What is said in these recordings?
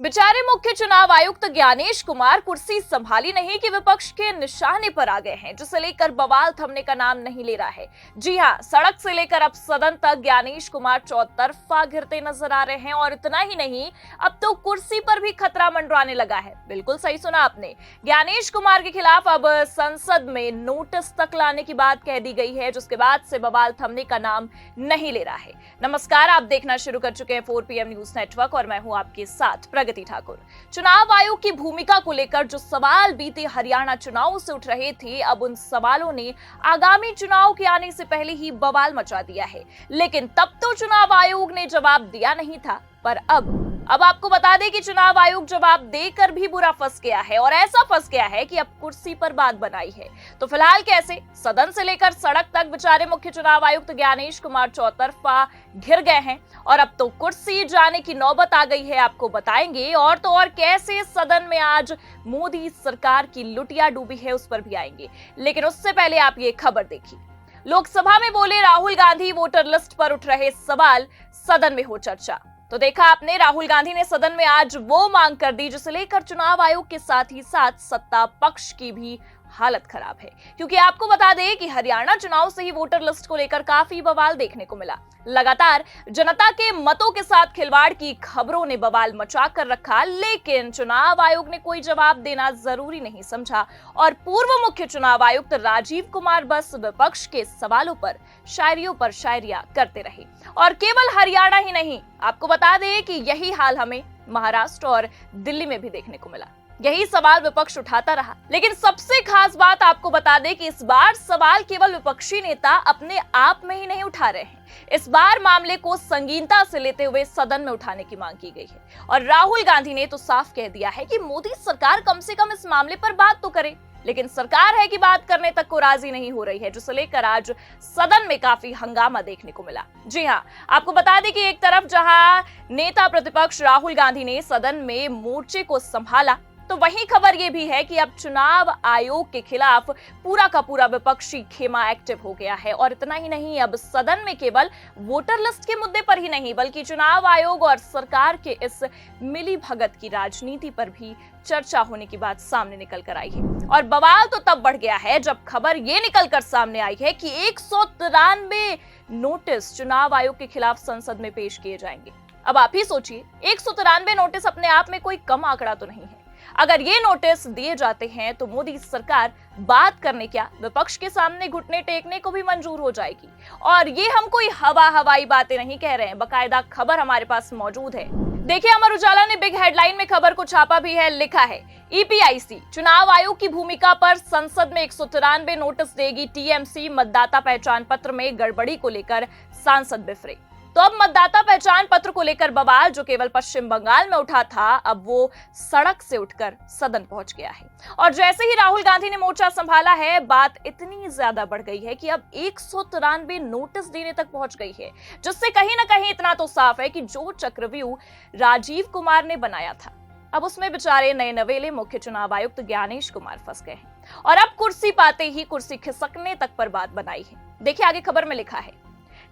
बेचारे मुख्य चुनाव आयुक्त ज्ञानेश कुमार कुर्सी संभाली नहीं कि विपक्ष के निशाने पर आ गए हैं, जिसे लेकर बवाल थमने का नाम नहीं ले रहा है। जी हां, सड़क से लेकर अब सदन तक ज्ञानेश कुमार चौतरफा घिरते नजर आ रहे हैं और इतना ही नहीं, अब तो कुर्सी पर भी खतरा मंडराने लगा है। बिल्कुल सही सुना आपने, ज्ञानेश कुमार के खिलाफ अब संसद में नोटिस तक लाने की बात कह दी गई है, जिसके बाद से बवाल थमने का नाम नहीं ले रहा है। नमस्कार, आप देखना शुरू कर चुके हैं 4PM न्यूज नेटवर्क और मैं हूं आपके साथ प्रगति ठाकुर। चुनाव आयोग की भूमिका को लेकर जो सवाल बीते हरियाणा चुनाव से उठ रहे थे, अब उन सवालों ने आगामी चुनाव के आने से पहले ही बवाल मचा दिया है। लेकिन तब तो चुनाव आयोग ने जवाब दिया नहीं था, पर अब आपको बता दें कि चुनाव आयोग जवाब देकर भी बुरा फंस गया है और ऐसा फंस गया है कि अब कुर्सी पर बात बनाई है। तो फिलहाल कैसे सदन से लेकर सड़क तक बेचारे मुख्य चुनाव आयुक्त ज्ञानेश कुमार चौतरफा घिर गए हैं और अब तो कुर्सी जाने की नौबत आ गई है, आपको बताएंगे। और तो और कैसे सदन में आज मोदी सरकार की लुटिया डूबी है, उस पर भी आएंगे। लेकिन उससे पहले आप ये खबर देखिए। लोकसभा में बोले राहुल गांधी, वोटर लिस्ट पर उठ रहे सवाल, सदन में हो चर्चा। तो देखा आपने, राहुल गांधी ने सदन में आज वो मांग कर दी जिसे लेकर चुनाव आयोग के साथ ही साथ सत्ता पक्ष की भी हालत खराब है। क्योंकि आपको बता दें कि हरियाणा चुनाव से ही वोटर लिस्ट को लेकर काफी बवाल देखने को मिला। लगातार जनता के मतों के साथ खिलवाड़ की खबरों ने बवाल मचा कर रखा, लेकिन चुनाव आयोग ने कोई जवाब देना जरूरी नहीं समझा और पूर्व मुख्य चुनाव आयुक्त राजीव कुमार बस विपक्ष के सवालों पर शायरियों पर शायरियां करते रहे। और केवल हरियाणा ही नहीं, आपको बता दें कि यही हाल हमें महाराष्ट्र और दिल्ली में भी देखने को मिला। यही सवाल विपक्ष उठाता रहा। लेकिन सबसे खास बात आपको बता दें कि इस बार सवाल केवल विपक्षी नेता अपने आप में ही नहीं उठा रहे हैं। इस बार मामले को संगीनता से लेते हुए सदन में उठाने की मांग की गई है और राहुल गांधी ने तो साफ कह दिया है कि मोदी सरकार कम से कम इस मामले पर बात तो करे। लेकिन सरकार है कि बात करने तक को राजी नहीं हो रही है, जिसे लेकर आज सदन में काफी हंगामा देखने को मिला। जी हां, आपको बता दें कि एक तरफ जहां नेता प्रतिपक्ष राहुल गांधी ने सदन में मोर्चे को संभाला, तो वही खबर ये भी है कि अब चुनाव आयोग के खिलाफ पूरा का पूरा विपक्षी खेमा एक्टिव हो गया है। और इतना ही नहीं, अब सदन में केवल वोटर लिस्ट के मुद्दे पर ही नहीं, बल्कि चुनाव आयोग और सरकार के इस मिली भगत की राजनीति पर भी चर्चा होने की बात सामने निकल कर आई है। और बवाल तो तब बढ़ गया है जब खबर ये निकल कर सामने आई है कि 193 नोटिस चुनाव आयोग के खिलाफ संसद में पेश किए जाएंगे। अब आप ही सोचिए, 193 नोटिस अपने आप में कोई कम आंकड़ा तो नहीं है। अगर ये नोटिस दिए जाते हैं तो मोदी सरकार बात करने क्या, विपक्ष के सामने घुटने टेकने को भी मंजूर हो जाएगी। और ये हम कोई हवाई बातें नहीं कह रहे हैं, बकायदा खबर हमारे पास मौजूद है। देखिए, अमर उजाला ने बिग हेडलाइन में खबर को छापा भी है। लिखा है, EPIC चुनाव आयोग की भूमिका पर संसद में 193 नोटिस देगी TMC, मतदाता पहचान पत्र में गड़बड़ी को लेकर सांसद बिफरे। तो अब मतदाता पहचान पत्र को लेकर बवाल जो केवल पश्चिम बंगाल में उठा था, अब वो सड़क से उठकर सदन पहुंच गया है। और जैसे ही राहुल गांधी ने मोर्चा संभाला है, बात इतनी ज्यादा बढ़ गई है कि अब 193 नोटिस देने तक पहुंच गई है, जिससे कहीं ना कहीं इतना तो साफ है कि जो चक्रव्यूह राजीव कुमार ने बनाया था, अब उसमें बेचारे नए नवेले मुख्य चुनाव आयुक्त ज्ञानेश कुमार फंस गए हैं और अब कुर्सी पाते ही कुर्सी खिसकने तक पर बात बनाई है। देखिए आगे खबर में लिखा है,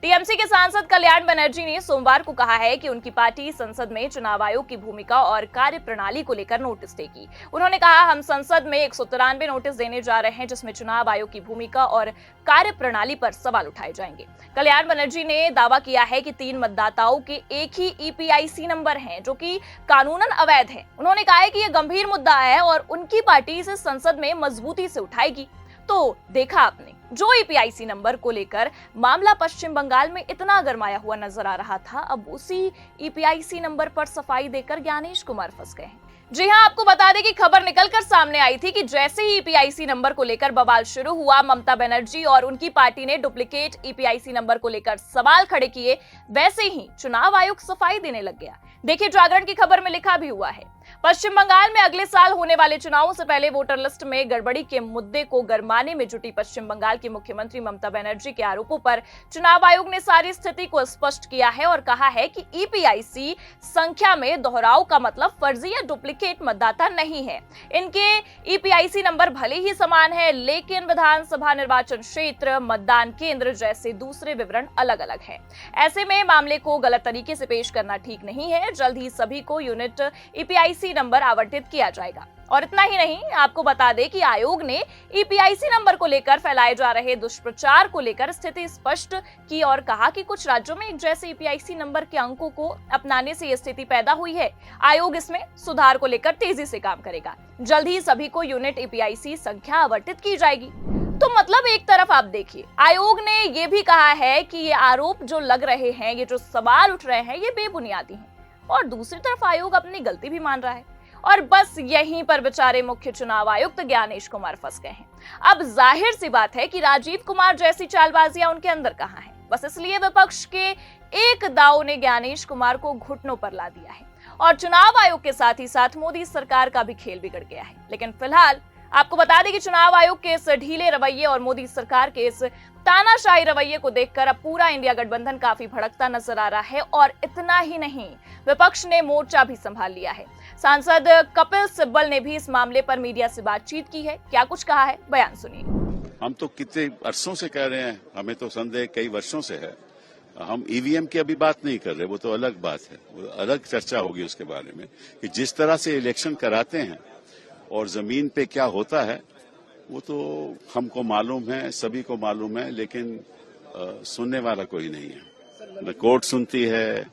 टीएमसी के सांसद कल्याण बनर्जी ने सोमवार को कहा है कि उनकी पार्टी संसद में चुनाव आयोग की भूमिका और कार्यप्रणाली को लेकर नोटिस देगी। उन्होंने कहा, हम संसद में 193 नोटिस देने जा रहे हैं, जिसमें चुनाव आयोग की भूमिका और कार्यप्रणाली पर सवाल उठाए जाएंगे। कल्याण बनर्जी ने दावा किया है कि 3 मतदाताओं के एक ही EPIC नंबर हैं, जो कि कानूनन अवैध है। उन्होंने कहा है कि यह गंभीर मुद्दा है और उनकी पार्टी इसे संसद में मजबूती से उठाएगी। तो देखा आपने, जो EPIC नंबर को लेकर मामला पश्चिम बंगाल में इतना गरमाया हुआ नजर आ रहा था, अब उसी EPIC नंबर पर सफाई देकर ज्ञानेश कुमार फंस गए हैं। जी हां, आपको बता दें कि खबर निकलकर सामने आई थी कि जैसे ही EPIC नंबर को लेकर बवाल शुरू हुआ, ममता बनर्जी और उनकी पार्टी ने डुप्लीकेट EPIC नंबर को लेकर सवाल खड़े किए, वैसे ही चुनाव आयोग सफाई देने लग गया। देखिए, जागरण की खबर में लिखा भी हुआ है, पश्चिम बंगाल में अगले साल होने वाले चुनावों से पहले वोटर लिस्ट में गड़बड़ी के मुद्दे को गरमाने में जुटी पश्चिम बंगाल बंगाल की मुख्यमंत्री ममता बनर्जी के आरोपों पर चुनाव आयोग ने सारी स्थिति को स्पष्ट किया है और कहा है कि ईपीआईसी संख्या में दोहराव का मतलब फर्जी या डुप्लीकेट मतदाता नहीं है। इनके ईपीआईसी नंबर भले ही समान है, लेकिन विधानसभा निर्वाचन क्षेत्र, मतदान केंद्र जैसे दूसरे विवरण अलग अलग हैं। ऐसे में मामले को गलत तरीके से पेश करना ठीक नहीं है। जल्द ही सभी को यूनिट ईपीआईसी नंबर आवंटित किया जाएगा। और इतना ही नहीं, आपको बता दें कि आयोग ने ईपीआईसी नंबर को लेकर फैलाए जा रहे दुष्प्रचार को लेकर स्थिति स्पष्ट की और कहा कि कुछ राज्यों में एक जैसे ईपीआईसी नंबर के अंकों को अपनाने से यह स्थिति पैदा हुई है। आयोग इसमें सुधार को लेकर तेजी से काम करेगा। जल्द ही सभी को यूनिट ईपीआईसी संख्या आवंटित की जाएगी। तो मतलब एक तरफ आप देखिए, आयोग ने यह भी कहा है कि ये आरोप जो लग रहे हैं, ये जो सवाल उठ रहे हैं, ये बेबुनियादी हैं, और दूसरी तरफ आयोग अपनी गलती भी मान रहा है। और बस यहीं पर बेचारे मुख्य चुनाव आयुक्त ज्ञानेश कुमार फंस गए हैं। अब जाहिर सी बात है कि राजीव कुमार जैसी चालबाजियां उनके अंदर कहां हैं। बस इसलिए विपक्ष के एक दाव ने ज्ञानेश कुमार को घुटनों पर ला दिया है और चुनाव आयोग के साथ ही साथ मोदी सरकार का भी खेल बिगड़ गया है। लेकिन फिलहाल आपको बता दें कि चुनाव आयोग के इस ढीले रवैये और मोदी सरकार के इस तानाशाही रवैये को देखकर अब पूरा इंडिया गठबंधन काफी भड़कता नजर आ रहा है। और इतना ही नहीं, विपक्ष ने मोर्चा भी संभाल लिया है। सांसद कपिल सिब्बल ने भी इस मामले पर मीडिया से बातचीत की है। क्या कुछ कहा है, बयान सुनिए। हम तो कितने अरसों से कह रहे हैं, हमें तो संदेह कई वर्षों से है। हम ईवीएम की अभी बात नहीं कर रहे, वो तो अलग बात है, वो अलग चर्चा होगी उसके बारे में कि जिस तरह से इलेक्शन कराते हैं और जमीन पे क्या होता है वो तो हमको मालूम है, सभी को मालूम है, लेकिन सुनने वाला कोई नहीं है। न कोर्ट सुनती है,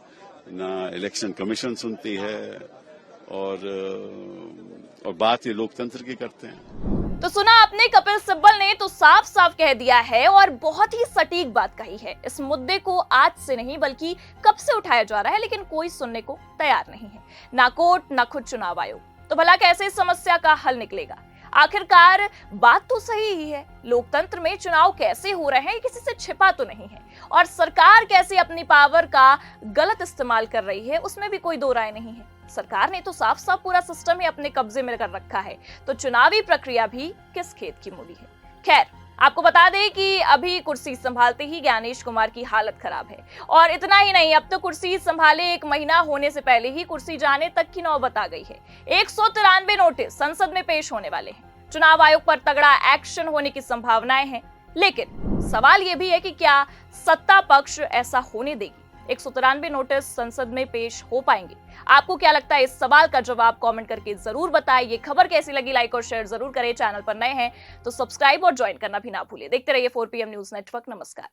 न इलेक्शन कमीशन सुनती है, और बात ये लोकतंत्र की करते हैं। तो सुना आपने, कपिल सिब्बल ने तो साफ साफ कह दिया है और बहुत ही सटीक बात कही है। इस मुद्दे को आज से नहीं बल्कि कब से उठाया जा रहा है, लेकिन कोई सुनने को तैयार नहीं है, ना कोर्ट ना खुद चुनाव आयोग। तो भला कैसे इस समस्या का हल निकलेगा? आखिरकार बात तो सही ही है, लोकतंत्र में चुनाव कैसे हो रहे हैं किसी से छिपा तो नहीं है, और सरकार कैसे अपनी पावर का गलत इस्तेमाल कर रही है उसमें भी कोई दो राय नहीं है। सरकार ने तो साफ साफ पूरा सिस्टम ही अपने कब्जे में कर रखा है, तो चुनावी प्रक्रिया भी किस खेत की मूली है। खैर, आपको बता दें कि अभी कुर्सी संभालते ही ज्ञानेश कुमार की हालत खराब है। और इतना ही नहीं, अब तो कुर्सी संभाले 1 महीना होने से पहले ही कुर्सी जाने तक की नौबत आ गई है। 193 नोटिस संसद में पेश होने वाले हैं। चुनाव आयोग पर तगड़ा एक्शन होने की संभावनाएं हैं, लेकिन सवाल यह भी है कि क्या सत्ता पक्ष ऐसा होने देगी? 193 नोटिस संसद में पेश हो पाएंगे? आपको क्या लगता है? इस सवाल का जवाब कमेंट करके जरूर बताएं। ये खबर कैसी लगी, लाइक और शेयर जरूर करें। चैनल पर नए हैं तो सब्सक्राइब और ज्वाइन करना भी ना भूलें। देखते रहिए 4PM न्यूज नेटवर्क। नमस्कार।